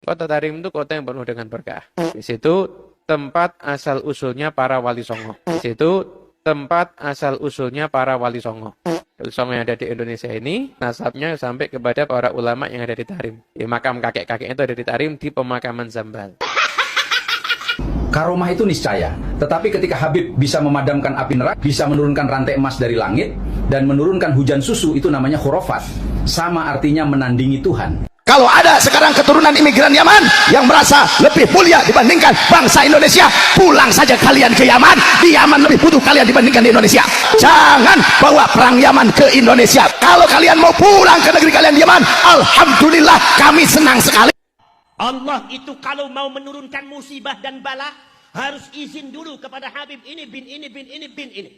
Kota Tarim itu kota yang penuh dengan berkah. Di situ tempat asal usulnya para wali songo. Di situ tempat asal usulnya para wali songo. Wali songo yang ada di Indonesia ini nasabnya sampai kepada para ulama yang ada di Tarim. Di makam kakek-kakeknya itu ada di Tarim di pemakaman Zambal. Karomah itu niscaya, tetapi ketika Habib bisa memadamkan api neraka, bisa menurunkan rantai emas dari langit, dan menurunkan hujan susu, itu namanya khurafat. Sama artinya menandingi Tuhan. Kalau ada sekarang keturunan imigran Yaman yang merasa lebih mulia dibandingkan bangsa Indonesia, pulang saja kalian ke Yaman. Di Yaman lebih butuh kalian dibandingkan di Indonesia. Jangan bawa perang Yaman ke Indonesia. Kalau kalian mau pulang ke negeri kalian di Yaman, alhamdulillah kami senang sekali. Allah itu kalau mau menurunkan musibah dan bala harus izin dulu kepada Habib ini bin ini bin ini bin ini.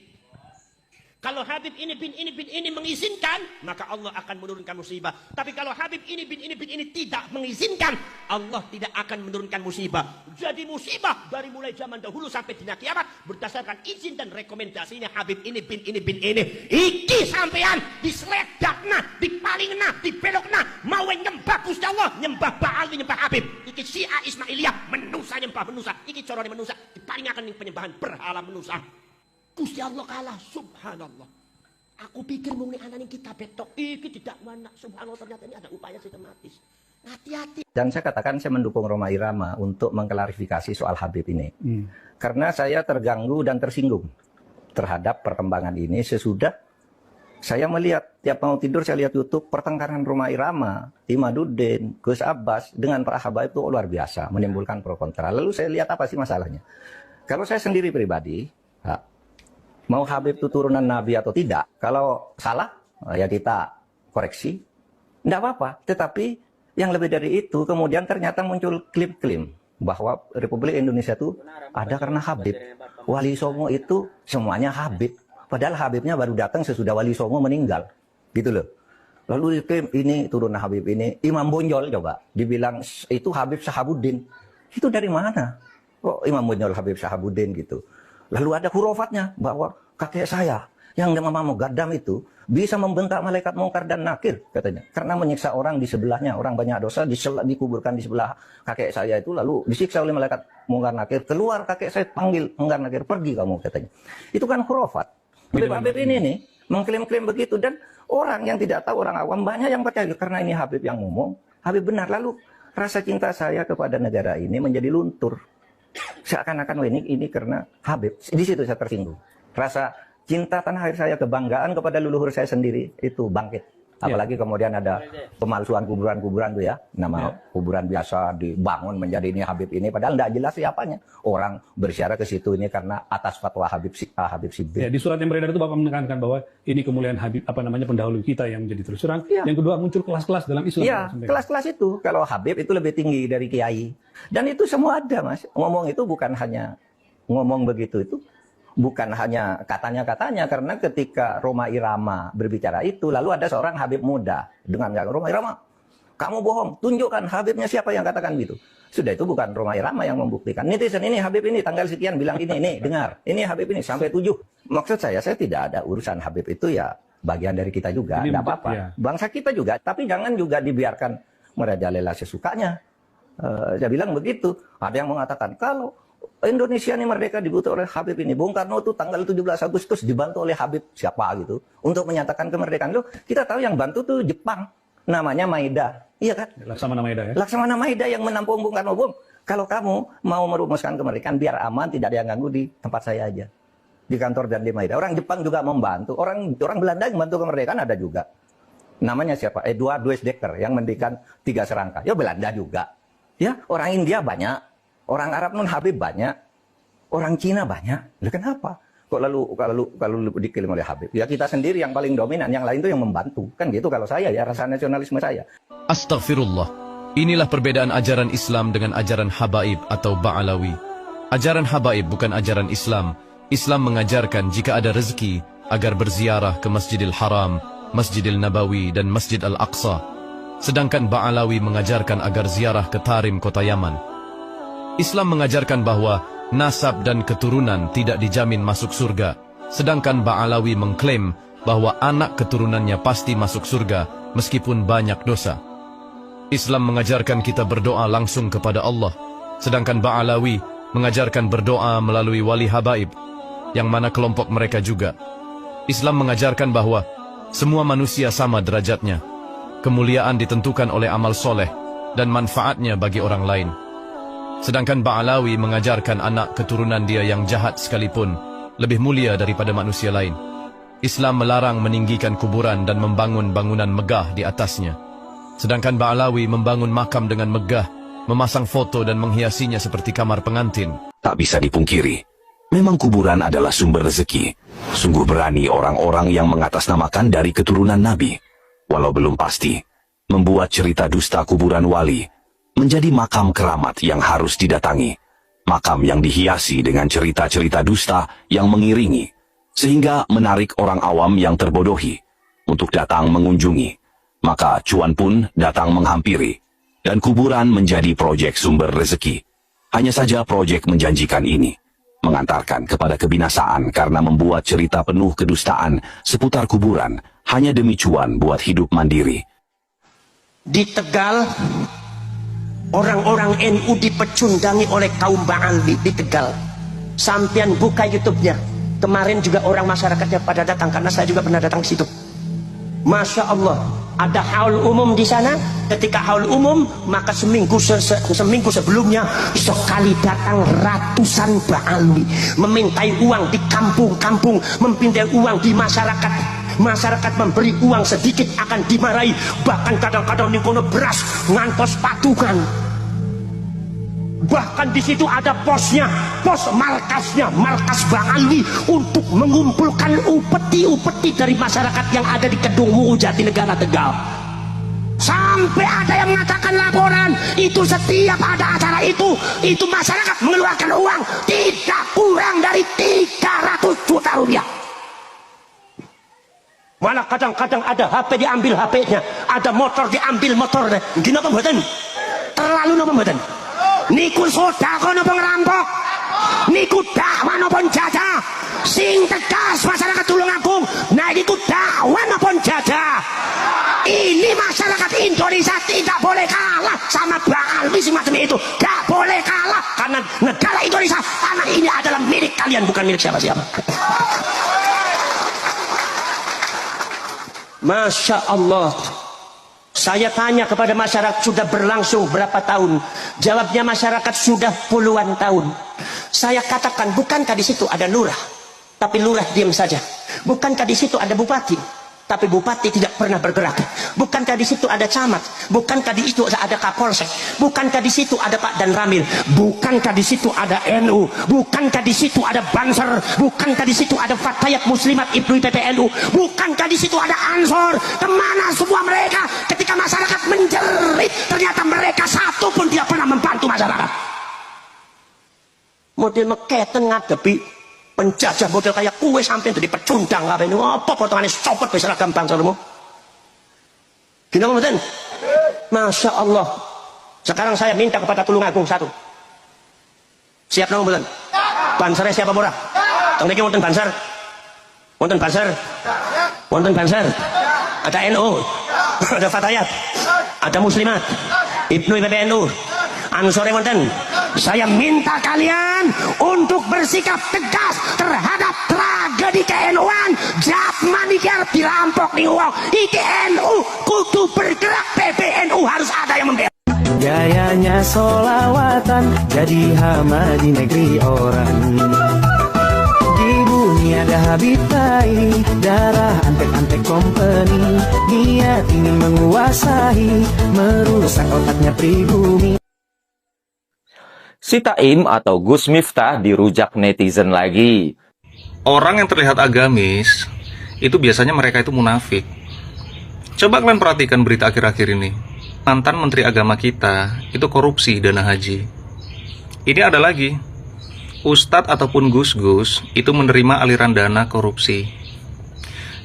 Kalau Habib ini bin ini bin ini mengizinkan, maka Allah akan menurunkan musibah. Tapi kalau Habib ini bin ini bin ini tidak mengizinkan, Allah tidak akan menurunkan musibah. Jadi musibah dari mulai zaman dahulu sampai dina kiamat berdasarkan izin dan rekomendasinya Habib ini bin ini bin ini. Iki sampean disledakna, dipalingna, dibelokna, mau nyembah Gusti Allah, nyembah Baal, nyembah Habib. Iki Syiah Ismailiyah, menusa nyembah menusa. Iki corone menusa, dipalingaken penyembahan berhala menusa. Gusti Allah kalah, subhanallah. Aku pikir mungkin anak ini kita betok, iki tidak mana, subhanallah ternyata ini ada upaya sistematis. Hati-hati. Dan saya katakan saya mendukung Rhoma Irama untuk mengklarifikasi soal Habib ini. Karena saya terganggu dan tersinggung terhadap perkembangan ini sesudah saya melihat, tiap mau tidur saya lihat YouTube, pertengkaran Rhoma Irama, Imaduddin, Gus Abbas dengan para Habaib itu luar biasa, menimbulkan pro kontra. Lalu saya lihat apa sih masalahnya. Kalau saya sendiri pribadi, mau Habib itu turunan Nabi atau tidak, kalau salah, ya kita koreksi, tidak apa-apa. Tetapi yang lebih dari itu, kemudian ternyata muncul klaim-klaim bahwa Republik Indonesia itu ada karena Habib. Wali Songo itu semuanya Habib. Padahal Habibnya baru datang sesudah Wali Songo meninggal. Gitu loh. Lalu diklaim ini turunan Habib ini. Imam Bonjol coba, dibilang itu Habib Sahabuddin. Itu dari mana? Kok Imam Bonjol Habib Sahabuddin gitu? Lalu ada hurufatnya bahwa kakek saya yang mau Gaddam itu bisa membentak malaikat mungkar dan nakir katanya. Karena menyiksa orang di sebelahnya, orang banyak dosa dikuburkan di sebelah kakek saya itu lalu disiksa oleh malaikat mungkar nakir. Keluar kakek saya panggil mungkar nakir, pergi kamu katanya. Itu kan khurafat. Habib ini nih mengklaim-klaim begitu dan orang yang tidak tahu, orang awam banyak yang percaya karena ini Habib yang ngomong, Habib benar. Lalu rasa cinta saya kepada negara ini menjadi luntur. Seakan-akan ini karena Habib. Di situ saya tersinggung. Rasa cinta tanah air saya, kebanggaan kepada leluhur saya sendiri itu bangkit. Apalagi kemudian ada pemalsuan kuburan-kuburan tuh ya. Nama kuburan biasa dibangun menjadi ini Habib ini. Padahal tidak jelas siapanya. Orang bersiara ke situ ini karena atas fatwa Habib Sibir. Ya, di surat yang beredar itu Bapak menekankan bahwa ini kemuliaan Habib, pendahulu kita yang menjadi terus terang. Ya. Yang kedua muncul kelas-kelas dalam Islam. Iya, kelas-kelas itu. Kalau Habib itu lebih tinggi dari Kiai. Dan itu semua ada, Mas. Ngomong itu bukan hanya ngomong begitu itu. Bukan hanya katanya-katanya, karena ketika Rhoma Irama berbicara itu, lalu ada seorang Habib muda dengan Rhoma Irama, kamu bohong, tunjukkan Habibnya siapa yang katakan gitu. Sudah, itu bukan Rhoma Irama yang membuktikan. Netizen ini Habib ini tanggal sekian bilang ini dengar, ini Habib ini sampai 7. Maksud saya tidak ada urusan Habib itu ya bagian dari kita juga, tidak apa-apa. Ya. Bangsa kita juga, tapi jangan juga dibiarkan merajalela sesukanya. Saya bilang begitu. Ada yang mengatakan kalau Indonesia ini merdeka dibantu oleh Habib ini. Bung Karno itu tanggal 17 Agustus dibantu oleh Habib siapa gitu untuk menyatakan kemerdekaan. Loh, kita tahu yang bantu tuh Jepang. Namanya Maeda. Iya kan? Laksamana Maeda ya. Laksamana Maeda yang menampung Bung Karno. Bung, kalau kamu mau merumuskan kemerdekaan biar aman, tidak ada yang ganggu di tempat saya aja. Di kantor dan di Maeda. Orang Jepang juga membantu. Orang Belanda yang membantu kemerdekaan ada juga. Namanya siapa? Edward Dekker yang mendirikan 3 serangka. Ya Belanda juga. Ya, orang India banyak. Orang Arab non Habib banyak, orang Cina banyak. Lah kenapa? Kok kalau diklaim oleh Habib? Ya kita sendiri yang paling dominan, yang lain itu yang membantu. Kan gitu kalau saya ya, rasa nasionalisme saya. Astaghfirullah. Inilah perbedaan ajaran Islam dengan ajaran Habaib atau Ba'alawi. Ajaran Habaib bukan ajaran Islam. Islam mengajarkan jika ada rezeki agar berziarah ke Masjidil Haram, Masjidil Nabawi dan Masjid Al-Aqsa. Sedangkan Ba'alawi mengajarkan agar ziarah ke Tarim, kota Yaman. Islam mengajarkan bahwa nasab dan keturunan tidak dijamin masuk surga, sedangkan Ba'alawi mengklaim bahwa anak keturunannya pasti masuk surga meskipun banyak dosa. Islam mengajarkan kita berdoa langsung kepada Allah, sedangkan Ba'alawi mengajarkan berdoa melalui wali habaib, yang mana kelompok mereka juga. Islam mengajarkan bahwa semua manusia sama derajatnya. Kemuliaan ditentukan oleh amal soleh dan manfaatnya bagi orang lain. Sedangkan Ba'alawi mengajarkan anak keturunan dia yang jahat sekalipun lebih mulia daripada manusia lain. Islam melarang meninggikan kuburan dan membangun bangunan megah di atasnya. Sedangkan Ba'alawi membangun makam dengan megah, memasang foto dan menghiasinya seperti kamar pengantin. Tak bisa dipungkiri, memang kuburan adalah sumber rezeki. Sungguh berani orang-orang yang mengatasnamakan dari keturunan Nabi, walau belum pasti, membuat cerita dusta kuburan wali menjadi makam keramat yang harus didatangi. Makam yang dihiasi dengan cerita-cerita dusta yang mengiringi, sehingga menarik orang awam yang terbodohi untuk datang mengunjungi. Maka cuan pun datang menghampiri, dan kuburan menjadi proyek sumber rezeki. Hanya saja proyek menjanjikan ini mengantarkan kepada kebinasaan karena membuat cerita penuh kedustaan seputar kuburan hanya demi cuan buat hidup mandiri. Di Tegal, orang-orang NU dipecundangi oleh kaum Ba'alawi di Tegal. Sampian buka YouTube-nya. Kemarin juga orang masyarakatnya pada datang, karena saya juga pernah datang ke situ. Masya Allah, ada haul umum di sana. Ketika haul umum, maka seminggu sebelumnya sekali datang ratusan Ba'alawi memintai uang di kampung-kampung, memintai uang di masyarakat. Masyarakat memberi uang sedikit akan dimarahi, bahkan kadang-kadang nikono beras ngantos patungan. Bahkan di situ ada posnya, pos markasnya, markas Ba'alawi untuk mengumpulkan upeti-upeti dari masyarakat yang ada di Kedung Wungu Jatinegara Tegal. Sampai ada yang mengatakan laporan itu setiap ada acara itu masyarakat mengeluarkan uang tidak kurang dari 300 juta rupiah. Malah kadang-kadang ada HP diambil HP-nya, ada motor diambil motornya. Gini apa mboten? Terlalu napa mboten? Niku sedekah napa ngerampok? Niku dakwah napa jajah? Sing tegas masyarakat Tulungagung, nah niku dakwah napa jajah? Ini masyarakat Indonesia tidak boleh kalah sama Ba'alawi semacam itu. Gak boleh kalah, karena negara Indonesia, tanah ini adalah milik kalian, bukan milik siapa-siapa. Masya Allah. Saya tanya kepada masyarakat, sudah berlangsung berapa tahun? Jawabnya masyarakat sudah puluhan tahun. Saya katakan, bukankah di situ ada lurah? Tapi lurah diam saja. Bukankah di situ ada bupati? Tapi bupati tidak pernah bergerak. Bukankah di situ ada camat? Bukankah di situ ada kapolsek? Bukankah di situ ada Pak Dan Ramil? Bukankah di situ ada NU? Bukankah di situ ada Banser? Bukankah di situ ada Fatayat Muslimat Ibnu PPNU? Bukankah di situ ada Ansor? Kemana semua mereka? Ketika masyarakat menjerit, ternyata mereka satu pun tidak pernah membantu masyarakat. Model meketen ngadepi penjajah model kayak kue sampai jadi pecundang kabeh niku apa potongannya copot wis seragam bangsamu. Gini mboten? Masya Allah. Sekarang saya minta kepada Tulungagung satu. Siap napa mboten? Banser siapa ora? Teng niki wonten banser. Wonten banser. Wonten banser. Ada NU, ada Fatayat, ada Muslimat, Ibnu PPNU, Ansor wonten. Saya minta kalian untuk bersikap tegas terhadap tragedi ke-NU-an. Zaman iki arep dirampok ning wong. Iki NU kudu bergerak, PBNU harus ada yang membela. Gayanya solawatan jadi hama di negeri orang. Di bumi ada Habib Tai, darah antek-antek company. Niat ingin menguasai, merusak otaknya pribumi. Si Taim atau Gus Miftah dirujak netizen lagi. Orang yang terlihat agamis, itu biasanya mereka itu munafik. Coba kalian perhatikan berita akhir-akhir ini. Mantan Menteri Agama kita, itu korupsi dana haji. Ini ada lagi. Ustadz ataupun gus-gus, itu menerima aliran dana korupsi.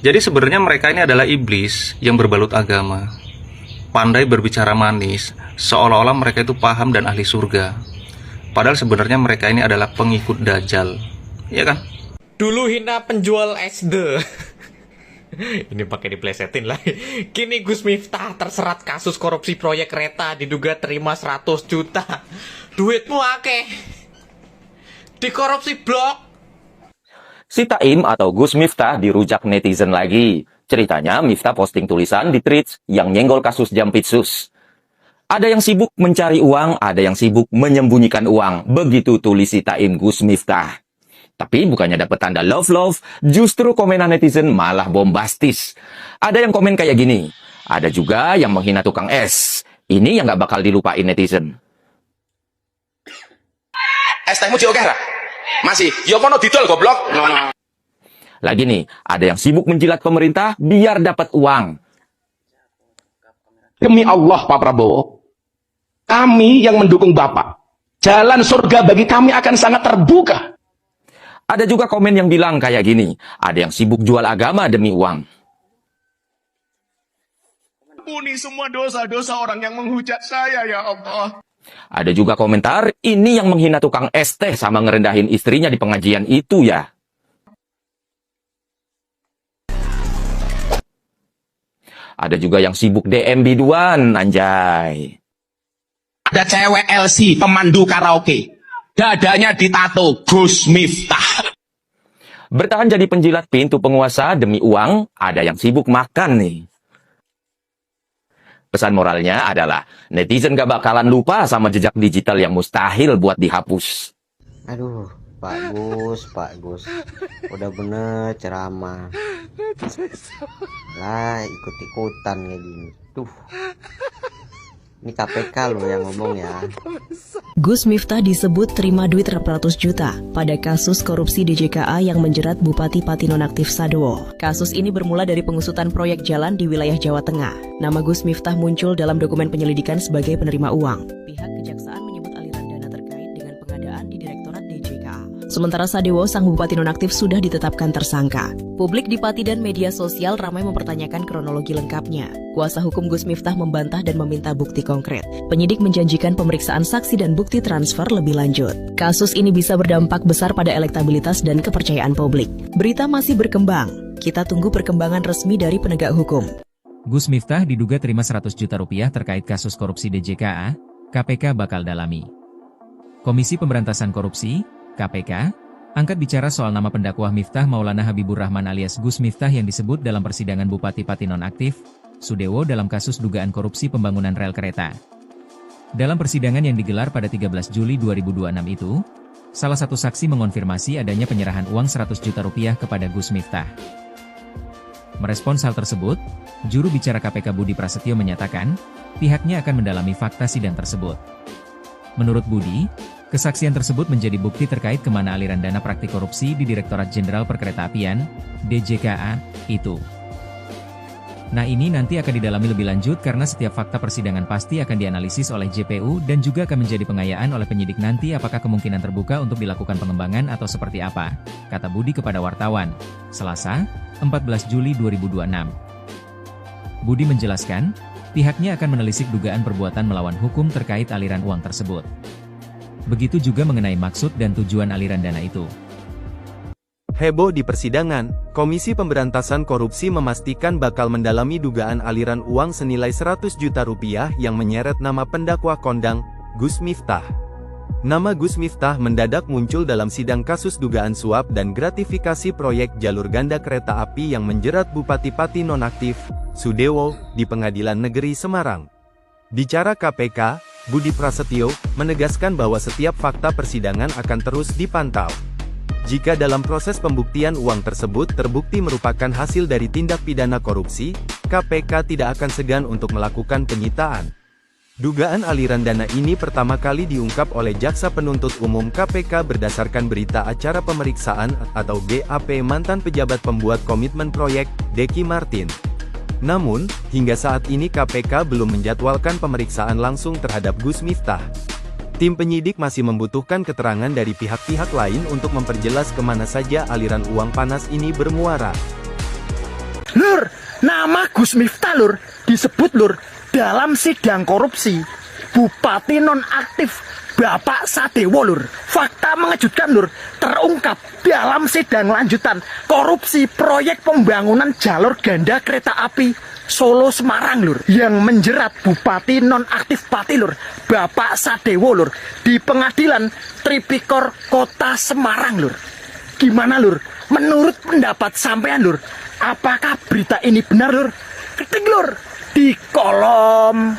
Jadi sebenarnya mereka ini adalah iblis yang berbalut agama. Pandai berbicara manis, seolah-olah mereka itu paham dan ahli surga. Padahal sebenarnya mereka ini adalah pengikut Dajjal, ya kan? Dulu hina penjual SD. Ini pakai diplesetin lagi. Kini Gus Miftah terserat kasus korupsi proyek kereta, diduga terima 100 juta. Duitmu akeh. Dikorupsi blok. Si Taim atau Gus Miftah dirujak netizen lagi. Ceritanya Miftah posting tulisan di tweets yang nyenggol kasus Jampitsus. Ada yang sibuk mencari uang, ada yang sibuk menyembunyikan uang. Begitu tulis si Taim Gus Miftah. Tapi bukannya dapat tanda love, justru komenan netizen malah bombastis. Ada yang komen kayak gini. Ada juga yang menghina tukang es. Ini yang gak bakal dilupain netizen. Es tehmu oke ra? Masih, yo kono didol goblok. Lagi nih, ada yang sibuk menjilat pemerintah biar dapat uang. Demi Allah Pak Prabowo, kami yang mendukung Bapak, jalan surga bagi kami akan sangat terbuka. Ada juga komen yang bilang kayak gini, ada yang sibuk jual agama demi uang. Ampuni semua dosa-dosa orang yang menghujat saya ya Allah. Ada juga komentar, ini yang menghina tukang es teh sama ngerendahin istrinya di pengajian itu ya. Ada juga yang sibuk DM biduan, anjay. Ada cewek LC, pemandu karaoke. Dadanya ditato, Gus Miftah. Bertahan jadi penjilat pintu penguasa demi uang, ada yang sibuk makan nih. Pesan moralnya adalah, netizen gak bakalan lupa sama jejak digital yang mustahil buat dihapus. Aduh, Pak Gus. Udah bener ceramah. Lah, ikut-ikutan kayak gini. Tuh. Ini KPK loh yang ngomong ya. Gus Miftah disebut terima duit ratus juta pada kasus korupsi DJKA yang menjerat Bupati Pati Nonaktif Sadewo. Kasus ini bermula dari pengusutan proyek jalan di wilayah Jawa Tengah. Nama Gus Miftah muncul dalam dokumen penyelidikan sebagai penerima uang. Pihak kejaksaan menyebut aliran dana terkait dengan pengadaan di Direktorat DJKA. Sementara Sadewo, sang Bupati Nonaktif, sudah ditetapkan tersangka. Publik di Pati dan media sosial ramai mempertanyakan kronologi lengkapnya. Kuasa hukum Gus Miftah membantah dan meminta bukti konkret. Penyidik menjanjikan pemeriksaan saksi dan bukti transfer lebih lanjut. Kasus ini bisa berdampak besar pada elektabilitas dan kepercayaan publik. Berita masih berkembang. Kita tunggu perkembangan resmi dari penegak hukum. Gus Miftah diduga terima 100 juta rupiah terkait kasus korupsi DJKA, KPK bakal dalami. Komisi Pemberantasan Korupsi, KPK, angkat bicara soal nama pendakwah Miftah Maulana Habibur Rahman alias Gus Miftah yang disebut dalam persidangan Bupati Pati Nonaktif, Sudewo dalam kasus dugaan korupsi pembangunan rel kereta. Dalam persidangan yang digelar pada 13 Juli 2026 itu, salah satu saksi mengonfirmasi adanya penyerahan uang 100 juta rupiah kepada Gus Miftah. Merespons hal tersebut, juru bicara KPK Budi Prasetyo menyatakan, pihaknya akan mendalami fakta sidang tersebut. Menurut Budi, kesaksian tersebut menjadi bukti terkait kemana aliran dana praktik korupsi di Direktorat Jenderal Perkeretaapian, DJKA, itu. Nah ini nanti akan didalami lebih lanjut karena setiap fakta persidangan pasti akan dianalisis oleh JPU dan juga akan menjadi pengayaan oleh penyidik nanti apakah kemungkinan terbuka untuk dilakukan pengembangan atau seperti apa, kata Budi kepada wartawan, Selasa, 14 Juli 2026. Budi menjelaskan, pihaknya akan menelisik dugaan perbuatan melawan hukum terkait aliran uang tersebut. Begitu juga mengenai maksud dan tujuan aliran dana itu. Heboh di persidangan, Komisi Pemberantasan Korupsi memastikan bakal mendalami dugaan aliran uang senilai 100 juta rupiah yang menyeret nama pendakwa kondang, Gus Miftah. Nama Gus Miftah mendadak muncul dalam sidang kasus dugaan suap dan gratifikasi proyek jalur ganda kereta api yang menjerat Bupati Pati Nonaktif, Sudewo, di Pengadilan Negeri Semarang. Bicara KPK, Budi Prasetyo, menegaskan bahwa setiap fakta persidangan akan terus dipantau. Jika dalam proses pembuktian uang tersebut terbukti merupakan hasil dari tindak pidana korupsi, KPK tidak akan segan untuk melakukan penyitaan. Dugaan aliran dana ini pertama kali diungkap oleh Jaksa Penuntut Umum KPK berdasarkan berita acara pemeriksaan atau BAP mantan pejabat pembuat komitmen proyek, Deki Martin. Namun, hingga saat ini KPK belum menjadwalkan pemeriksaan langsung terhadap Gus Miftah. Tim penyidik masih membutuhkan keterangan dari pihak-pihak lain untuk memperjelas kemana saja aliran uang panas ini bermuara. Lur, nama Gus Miftah lur, disebut lur, dalam sidang korupsi. Bupati nonaktif Bapak Sadewo lur. Fakta mengejutkan lur, terungkap dalam sidang lanjutan korupsi proyek pembangunan jalur ganda kereta api Solo Semarang lur, yang menjerat Bupati nonaktif Pati lur, Bapak Sadewo lur, di Pengadilan Tipikor Kota Semarang lur. Gimana lur? Menurut pendapat sampean lur, apakah berita ini benar lur? Ketik lur di kolom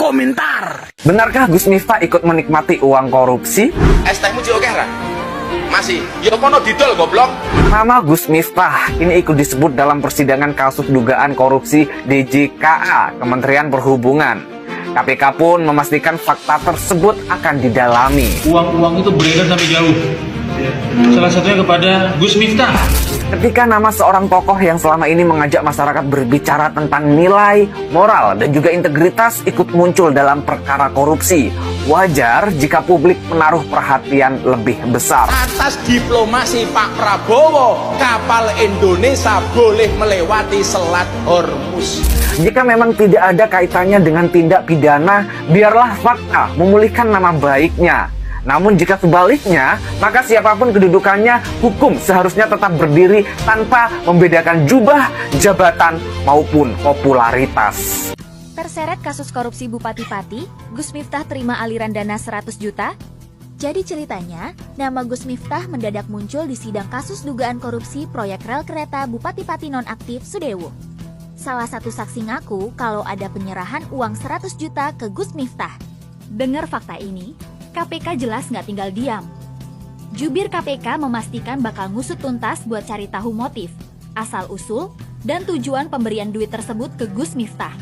komentar. Benarkah Gus Miftah ikut menikmati uang korupsi? Es tehmu oke ra? Masih, ya kono didol goblok. Nama Gus Miftah ini ikut disebut dalam persidangan kasus dugaan korupsi DJKA Kementerian Perhubungan. KPK pun memastikan fakta tersebut akan didalami. Uang-uang itu beredar sampai jauh. Salah satunya kepada Gus Miftah. Ketika nama seorang tokoh yang selama ini mengajak masyarakat berbicara tentang nilai, moral, dan juga integritas ikut muncul dalam perkara korupsi, wajar jika publik menaruh perhatian lebih besar. Atas diplomasi Pak Prabowo, kapal Indonesia boleh melewati Selat Hormuz. Jika memang tidak ada kaitannya dengan tindak pidana, biarlah fakta memulihkan nama baiknya. Namun jika sebaliknya, maka siapapun kedudukannya, hukum seharusnya tetap berdiri tanpa membedakan jubah, jabatan, maupun popularitas. Terseret kasus korupsi Bupati Pati, Gus Miftah terima aliran dana 100 juta? Jadi ceritanya, nama Gus Miftah mendadak muncul di sidang kasus dugaan korupsi proyek rel kereta Bupati Pati nonaktif Sudewo. Salah satu saksi ngaku kalau ada penyerahan uang 100 juta ke Gus Miftah. Dengar fakta ini, KPK jelas nggak tinggal diam. Jubir KPK memastikan bakal ngusut tuntas buat cari tahu motif, asal-usul, dan tujuan pemberian duit tersebut ke Gus Miftah.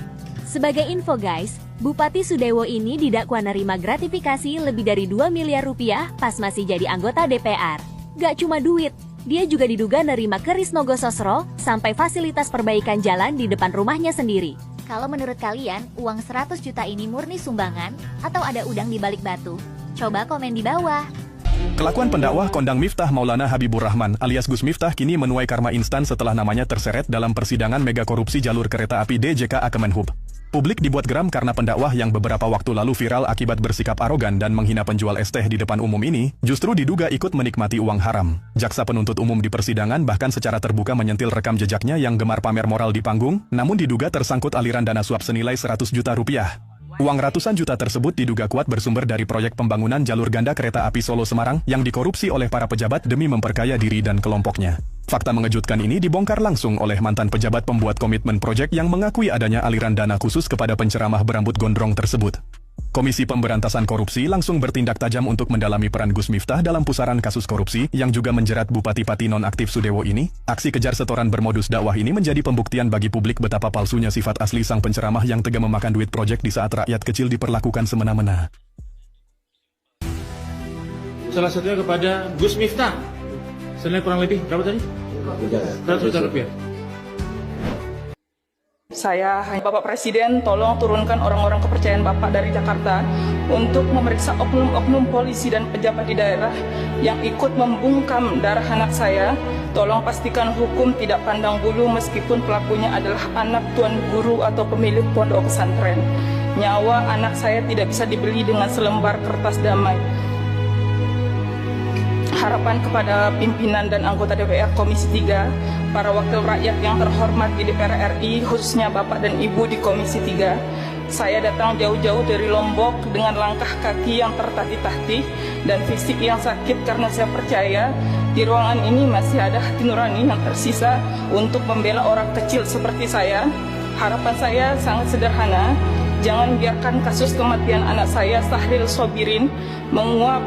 Sebagai info guys, Bupati Sudewo ini didakwa nerima gratifikasi lebih dari 2 miliar rupiah pas masih jadi anggota DPR. Gak cuma duit, dia juga diduga nerima keris Nogo Sosro sampai fasilitas perbaikan jalan di depan rumahnya sendiri. Kalau menurut kalian, uang 100 juta ini murni sumbangan atau ada udang di balik batu? Coba komen di bawah. Kelakuan pendakwah kondang Miftah Maulana Habibur Rahman alias Gus Miftah kini menuai karma instan setelah namanya terseret dalam persidangan mega korupsi jalur kereta api DJKA Kemenhub. Publik dibuat geram karena pendakwah yang beberapa waktu lalu viral akibat bersikap arogan dan menghina penjual es teh di depan umum ini, justru diduga ikut menikmati uang haram. Jaksa penuntut umum di persidangan bahkan secara terbuka menyentil rekam jejaknya yang gemar pamer moral di panggung, namun diduga tersangkut aliran dana suap senilai 100 juta rupiah. Uang ratusan juta tersebut diduga kuat bersumber dari proyek pembangunan jalur ganda kereta api Solo Semarang yang dikorupsi oleh para pejabat demi memperkaya diri dan kelompoknya. Fakta mengejutkan ini dibongkar langsung oleh mantan pejabat pembuat komitmen proyek yang mengakui adanya aliran dana khusus kepada penceramah berambut gondrong tersebut. Komisi Pemberantasan Korupsi langsung bertindak tajam untuk mendalami peran Gus Miftah dalam pusaran kasus korupsi yang juga menjerat Bupati Pati nonaktif Sudewo ini. Aksi kejar setoran bermodus dakwah ini menjadi pembuktian bagi publik betapa palsunya sifat asli sang penceramah yang tega memakan duit proyek di saat rakyat kecil diperlakukan semena-mena. Salah satunya kepada Gus Miftah. Senilai kurang lebih berapa tadi? 100 juta rupiah. Saya hanya Bapak Presiden, tolong turunkan orang-orang kepercayaan Bapak dari Jakarta untuk memeriksa oknum-oknum polisi dan pejabat di daerah yang ikut membungkam darah anak saya. Tolong pastikan hukum tidak pandang bulu meskipun pelakunya adalah anak tuan guru atau pemilik pondok pesantren. Nyawa anak saya tidak bisa dibeli dengan selembar kertas damai. Harapan kepada pimpinan dan anggota DPR Komisi 3, para wakil rakyat yang terhormat di DPR RI, khususnya Bapak dan Ibu di Komisi 3, saya datang jauh-jauh dari Lombok dengan langkah kaki yang tertatih-tatih dan fisik yang sakit karena saya percaya di ruangan ini masih ada hati nurani yang tersisa untuk membela orang kecil seperti saya. Harapan saya sangat sederhana, jangan biarkan kasus kematian anak saya Sahril Sobirin menguap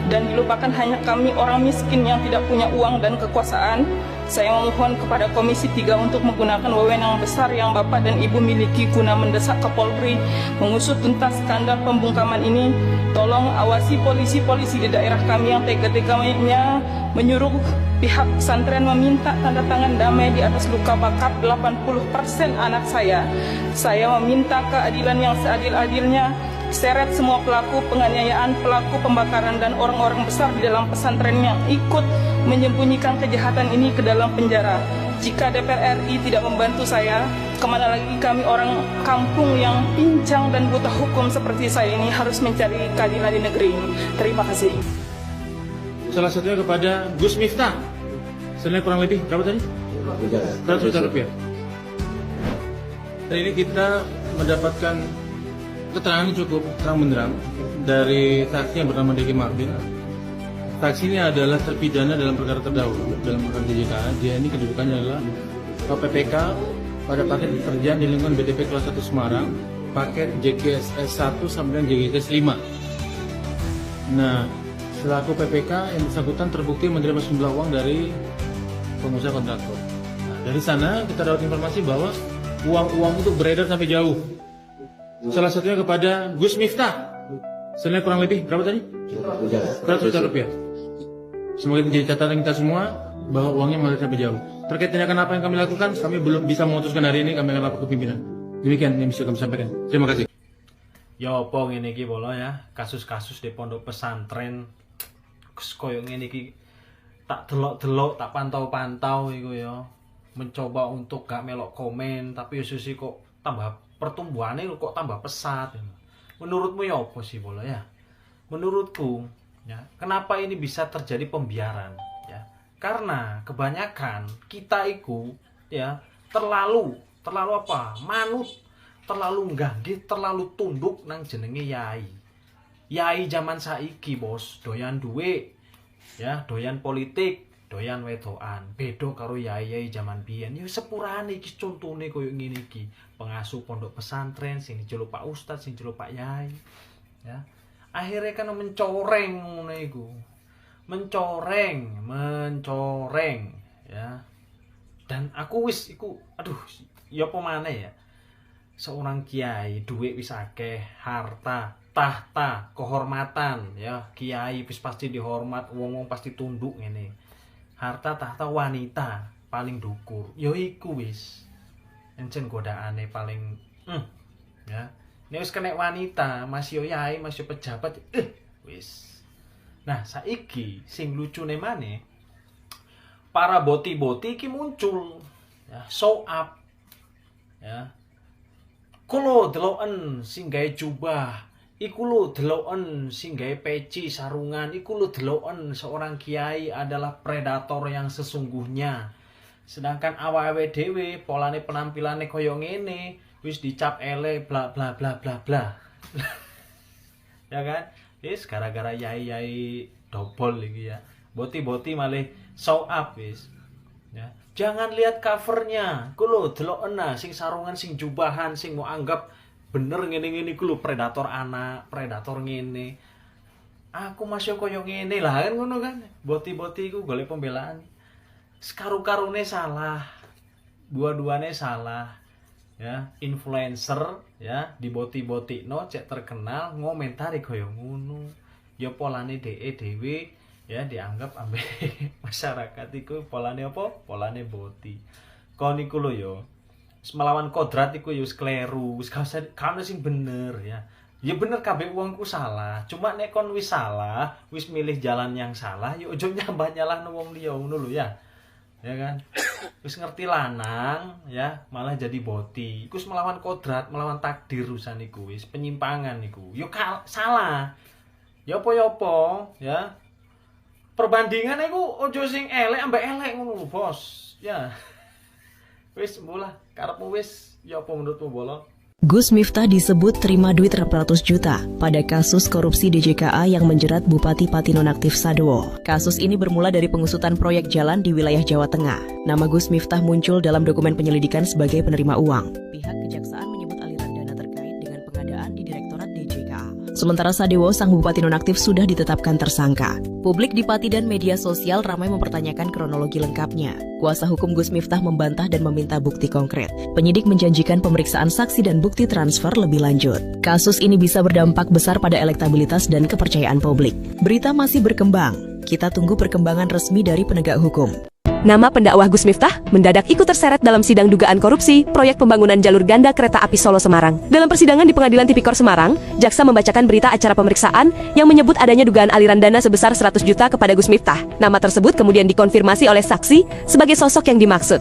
dan dilupakan hanya kami orang miskin yang tidak punya uang dan kekuasaan. Saya memohon kepada Komisi 3 untuk menggunakan wewenang besar yang Bapak dan Ibu miliki guna mendesak Kapolri mengusut tuntas skandal pembungkaman ini. Tolong awasi polisi-polisi di daerah kami yang tega-teganya menyuruh pihak pesantren meminta tanda tangan damai di atas luka bakar 80% anak saya. Saya meminta keadilan yang seadil-adilnya. Seret semua pelaku penganiayaan, pelaku pembakaran, dan orang-orang besar di dalam pesantren yang ikut menyembunyikan kejahatan ini ke dalam penjara. Jika DPR RI tidak membantu saya Kemana lagi kami orang kampung yang pincang dan buta hukum seperti saya ini harus mencari keadilan di negeri ini. Terima kasih. Salah satunya kepada Gus Miftah. Senilai kurang lebih berapa tadi? 100 juta rupiah. Dan ini kita mendapatkan keterangan cukup terang benderang dari saksi yang bernama Deki Martin. Saksi ini adalah terpidana dalam perkara terdahulu dalam perkara DJKA. Dia ini kedudukannya adalah PPK pada paket pekerjaan di lingkungan BTP kelas 1 Semarang, paket JGSS 1 sampai dengan JGSS 5. Nah, selaku PPK yang bersangkutan terbukti menerima sejumlah uang dari pengusaha kontraktor. Nah, dari sana kita dapat informasi bahwa uang-uang itu beredar sampai jauh. Salah satunya kepada Gus Miftah. Senilai kurang lebih berapa tadi? 100 juta rupiah. Semoga menjadi catatan kita semua bahwa uangnya mengalir sampai jauh. Terkait tindakan apa yang kami lakukan, kami belum bisa memutuskan hari ini. Kami akan lapor ke pimpinan. Demikian yang bisa kami sampaikan. Terima kasih. Ya apa ngene iki bola ya, kasus-kasus di pondok pesantren koyo ngene iki tak delok-delok, tak pantau-pantau iku ya. Mencoba untuk gak melok komen, tapi susi kok tambah pertumbuhannya kok tambah pesat. Menurutmu ya apa sih bola ya? Menurutku ya, kenapa ini bisa terjadi pembiaran ya? Karena kebanyakan kita iku ya terlalu apa? Manut, terlalu nggih, terlalu tunduk nang jenenge yai. Yai zaman saiki, Bos, doyan duit. Ya, doyan politik, doyan wedokan. Beda karo yai zaman biyen. Ya sepurane iki contone koyo ngene iki. Pengasuh pondok pesantren sing diceluk Pak Ustadz, sing diceluk Pak Yai. Ya. Akhirnya kan mencoreng ngono iku. Mencoreng ya. Dan aku wis iku aduh, ya apa maneh ya. Seorang kiai duit wis akeh, harta, tahta, kehormatan ya. Kiai wis pasti dihormat, wong-wong pasti tunduk ngene. Harta, tahta, wanita paling dukur. Ya iku wis. Encen godaane paling ya. Nek wis kena wanita, masih yai, masih pejabat, wis. Nah, saiki sing lucune maneh para boti-boti iki muncul ya, show up ya. Kulo deloken sing gawe jubah, iku lho deloken sing gawe peci sarungan, iku lho deloken seorang kiai adalah predator yang sesungguhnya. Sedangkan awawe dhewe polane penampilane kaya ngene, wis dicap ele bla bla bla bla bla. Ya kan? Wis gara-gara yai-yai dobol iki ya. Boti-boti malih show up wis. Ya. Jangan lihat covernya. Ku lho delokna sing sarungan sing jubahan sing mau anggap bener ngene-ngene ku lho predator anak, predator ngene. Aku masih koyo ngene lah kan ngono kan. Boti-boti iku golek pembelaan. Sekaru-karune salah. Dua-duane salah. Ya, influencer ya di boti-botino cek terkenal ngomentari koyo ngono. Ya polane dhewe ya dianggap ambek masyarakat iku polane apa? Polane boti. Kon iku lho ya melawan kodrat iku ya wis kleru, wis kan sing bener ya. Ya bener kabeh wongku salah. Cuma nek kon wis salah, wis milih jalan yang salah, ya ojo nyambah-nyalahno wong liya ngono lho ya. Ya kan? Wis ngerti lanang ya, malah jadi boti. Iku melawan kodrat, melawan takdir urusan iku wis penyimpangan iku. Yo salah. Ya apa-apa ya. Perbandingan iku ojo sing elek ambek elek ngono lho, Bos. Ya. Wis mula karepmu wis ya apa menurutmu Bolo? Gus Miftah disebut terima duit ratus juta pada kasus korupsi DJKA yang menjerat Bupati Pati Nonaktif Sadewo. Kasus ini bermula dari pengusutan proyek jalan di wilayah Jawa Tengah. Nama Gus Miftah muncul dalam dokumen penyelidikan sebagai penerima uang. Pihak kejaksaan menyebut aliran dana terkait dengan pengadaan di Direktorat DJKA. Sementara Sadewo, sang Bupati Nonaktif, sudah ditetapkan tersangka. Publik di Pati dan media sosial ramai mempertanyakan kronologi lengkapnya. Kuasa hukum Gus Miftah membantah dan meminta bukti konkret. Penyidik menjanjikan pemeriksaan saksi dan bukti transfer lebih lanjut. Kasus ini bisa berdampak besar pada elektabilitas dan kepercayaan publik. Berita masih berkembang. Kita tunggu perkembangan resmi dari penegak hukum. Nama pendakwah Gus Miftah mendadak ikut terseret dalam sidang dugaan korupsi proyek pembangunan jalur ganda kereta api Solo-Semarang. Dalam persidangan di Pengadilan Tipikor Semarang, jaksa membacakan berita acara pemeriksaan yang menyebut adanya dugaan aliran dana sebesar 100 juta kepada Gus Miftah. Nama tersebut kemudian dikonfirmasi oleh saksi sebagai sosok yang dimaksud.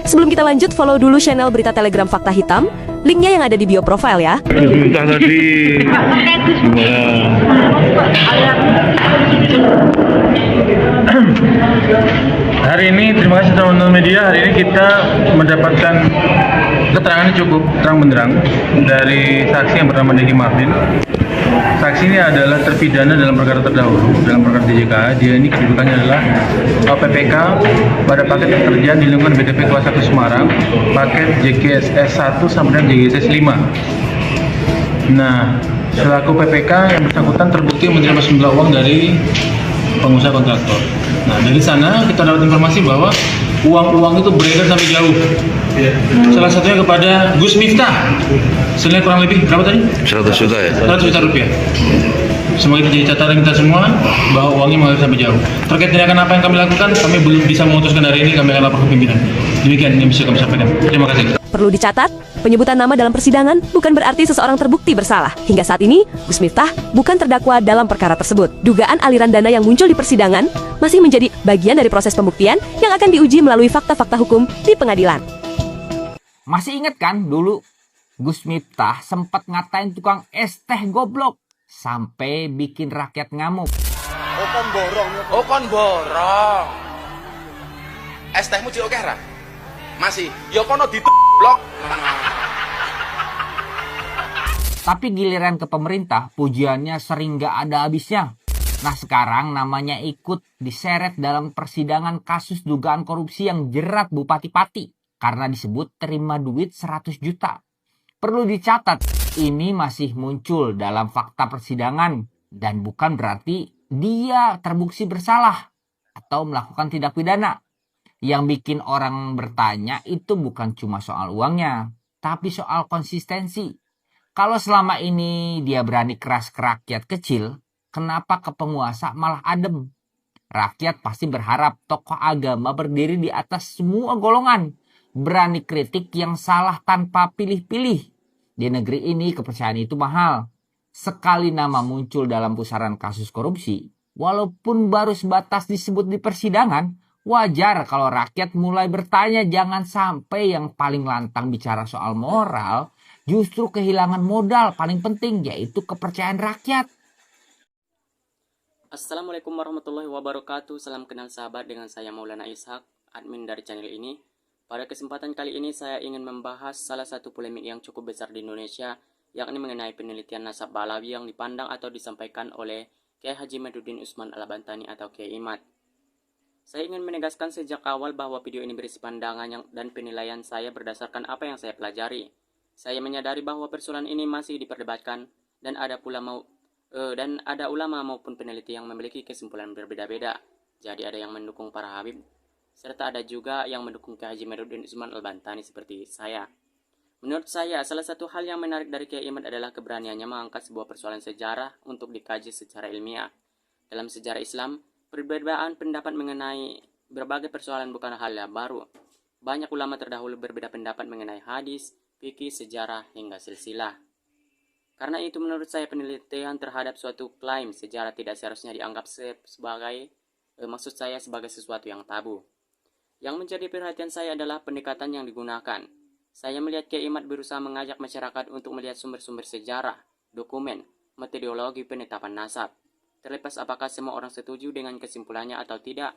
Sebelum kita lanjut, follow dulu channel Berita Telegram Fakta Hitam. Linknya yang ada di bio profile ya. Hari ini, terima kasih teman-teman media. Hari ini kita mendapatkan keterangan cukup terang benderang dari saksi yang bernama Dedi Martin. Saksi ini adalah terpidana dalam perkara terdahulu, dalam perkara DJKA. Dia ini kedudukannya adalah PPK pada paket pekerjaan di lingkungan BDP kelas 1 Semarang, paket JGSS 1 sampai dengan JGSS 5. Nah, selaku PPK yang bersangkutan terbukti menerima sejumlah uang dari pengusaha kontraktor. Nah, dari sana kita dapat informasi bahwa uang-uang itu beredar sampai jauh. Salah satunya kepada Gus Miftah. Senilai kurang lebih berapa tadi? 100 juta ya? 100 juta rupiah. Semoga itu jadi catatan kita semua bahwa uangnya mengalir sampai jauh. Terkait tindakan apa yang kami lakukan, kami belum bisa memutuskan hari ini, kami akan lapor ke pimpinan. Demikian yang bisa kami sampaikan. Terima kasih. Perlu dicatat, penyebutan nama dalam persidangan bukan berarti seseorang terbukti bersalah. Hingga saat ini, Gus Miftah bukan terdakwa dalam perkara tersebut. Dugaan aliran dana yang muncul di persidangan masih menjadi bagian dari proses pembuktian yang akan diuji melalui fakta-fakta hukum di pengadilan. Masih ingat kan dulu Gus Miftah sempat ngatain tukang es teh goblok sampai bikin rakyat ngamuk. Oh kon borong. Es tehmu cik oke ra? Masih. Ya kono blok. Tapi giliran ke pemerintah, pujiannya sering gak ada habisnya. Nah sekarang namanya ikut diseret dalam persidangan kasus dugaan korupsi yang jerat Bupati Pati karena disebut terima duit 100 juta. Perlu dicatat, ini masih muncul dalam fakta persidangan dan bukan berarti dia terbukti bersalah atau melakukan tindak pidana. Yang bikin orang bertanya itu bukan cuma soal uangnya, tapi soal konsistensi. Kalau selama ini dia berani keras ke rakyat kecil, kenapa ke penguasa malah adem? Rakyat pasti berharap tokoh agama berdiri di atas semua golongan, berani kritik yang salah tanpa pilih-pilih. Di negeri ini kepercayaan itu mahal. Sekali nama muncul dalam pusaran kasus korupsi, walaupun baru sebatas disebut di persidangan, wajar kalau rakyat mulai bertanya. Jangan sampai yang paling lantang bicara soal moral, justru kehilangan modal paling penting, yaitu kepercayaan rakyat. Assalamualaikum warahmatullahi wabarakatuh. Salam kenal sahabat, dengan saya Maulana Ishak, admin dari channel ini. Pada kesempatan kali ini saya ingin membahas salah satu polemik yang cukup besar di Indonesia, yakni mengenai penelitian nasab Balawi yang dipandang atau disampaikan oleh Kiai Haji Madudin Usman Al-Bantani atau Kiai Imad. Saya ingin menegaskan sejak awal bahwa video ini berisi pandangan dan penilaian saya berdasarkan apa yang saya pelajari. Saya menyadari bahwa persoalan ini masih diperdebatkan dan ada ulama maupun peneliti yang memiliki kesimpulan berbeda-beda. Jadi ada yang mendukung para habib, serta ada juga yang mendukung Kiai Haji Madudin Usman Al-Bantani seperti saya. Menurut saya, salah satu hal yang menarik dari Kiai Imad adalah keberaniannya mengangkat sebuah persoalan sejarah untuk dikaji secara ilmiah. Dalam sejarah Islam, perbedaan pendapat mengenai berbagai persoalan bukan hal yang baru. Banyak ulama terdahulu berbeda pendapat mengenai hadis, fikih, sejarah, hingga silsilah. Karena itu menurut saya penelitian terhadap suatu klaim sejarah tidak seharusnya dianggap sebagai sesuatu yang tabu. Yang menjadi perhatian saya adalah pendekatan yang digunakan. Saya melihat Kiai Imad berusaha mengajak masyarakat untuk melihat sumber-sumber sejarah, dokumen, metodologi penetapan nasab. Terlepas apakah semua orang setuju dengan kesimpulannya atau tidak,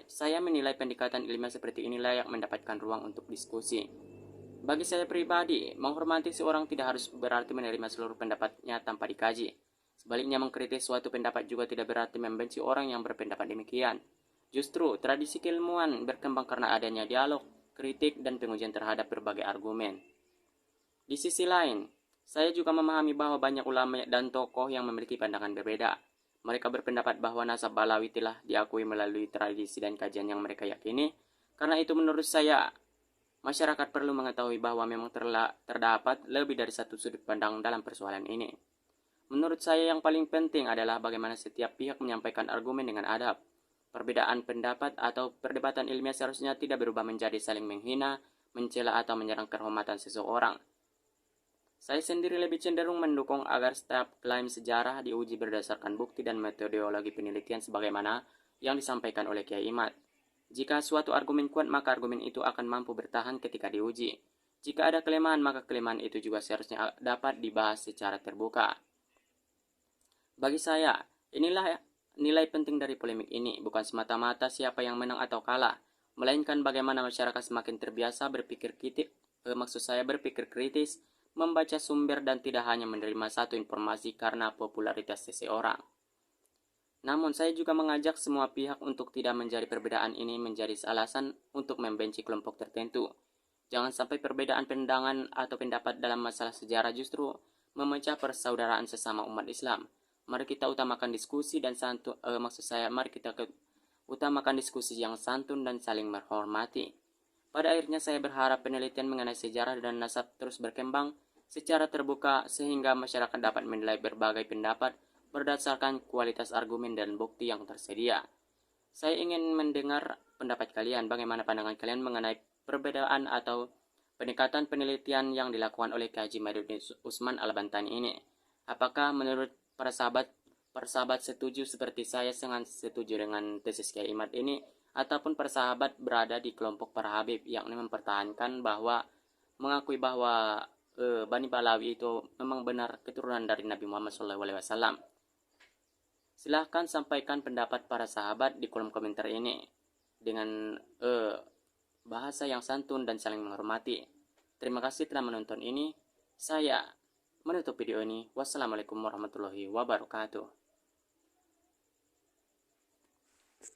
saya menilai pendekatan ilmiah seperti ini layak mendapatkan ruang untuk diskusi. Bagi saya pribadi, menghormati seorang tidak harus berarti menerima seluruh pendapatnya tanpa dikaji. Sebaliknya, mengkritik suatu pendapat juga tidak berarti membenci orang yang berpendapat demikian. Justru, tradisi keilmuan berkembang karena adanya dialog, kritik, dan pengujian terhadap berbagai argumen. Di sisi lain, saya juga memahami bahwa banyak ulama dan tokoh yang memiliki pandangan berbeda. Mereka berpendapat bahwa nasab Balawi telah diakui melalui tradisi dan kajian yang mereka yakini. Karena itu menurut saya, masyarakat perlu mengetahui bahwa memang terdapat lebih dari satu sudut pandang dalam persoalan ini. Menurut saya yang paling penting adalah bagaimana setiap pihak menyampaikan argumen dengan adab. Perbedaan pendapat atau perdebatan ilmiah seharusnya tidak berubah menjadi saling menghina, mencela atau menyerang kehormatan seseorang. Saya sendiri lebih cenderung mendukung agar setiap klaim sejarah diuji berdasarkan bukti dan metodologi penelitian sebagaimana yang disampaikan oleh Kiai Imad. Jika suatu argumen kuat, maka argumen itu akan mampu bertahan ketika diuji. Jika ada kelemahan, maka kelemahan itu juga seharusnya dapat dibahas secara terbuka. Bagi saya, inilah nilai penting dari polemik ini, bukan semata-mata siapa yang menang atau kalah, melainkan bagaimana masyarakat semakin terbiasa berpikir kritis, membaca sumber dan tidak hanya menerima satu informasi karena popularitas seseorang. Namun saya juga mengajak semua pihak untuk tidak menjadi perbedaan ini menjadi alasan untuk membenci kelompok tertentu. Jangan sampai perbedaan pandangan atau pendapat dalam masalah sejarah justru memecah persaudaraan sesama umat Islam. Mari kita utamakan diskusi dan utamakan diskusi yang santun dan saling menghormati. Pada akhirnya saya berharap penelitian mengenai sejarah dan nasab terus berkembang secara terbuka sehingga masyarakat dapat menilai berbagai pendapat berdasarkan kualitas argumen dan bukti yang tersedia. Saya ingin mendengar pendapat kalian, bagaimana pandangan kalian mengenai perbedaan atau pendekatan penelitian yang dilakukan oleh Kiai Haji Maiduddin Usman Al-Bantani ini. Apakah menurut para sahabat setuju seperti saya sangat setuju dengan tesis Kiai Imad ini, ataupun para sahabat berada di kelompok para Habib yakni mempertahankan bahwa mengakui bahwa Bani Balawi itu memang benar keturunan dari Nabi Muhammad SAW. Silahkan sampaikan pendapat para sahabat di kolom komentar ini dengan bahasa yang santun dan saling menghormati. Terima kasih telah menonton ini. Saya menutup video ini. Wassalamualaikum warahmatullahi wabarakatuh.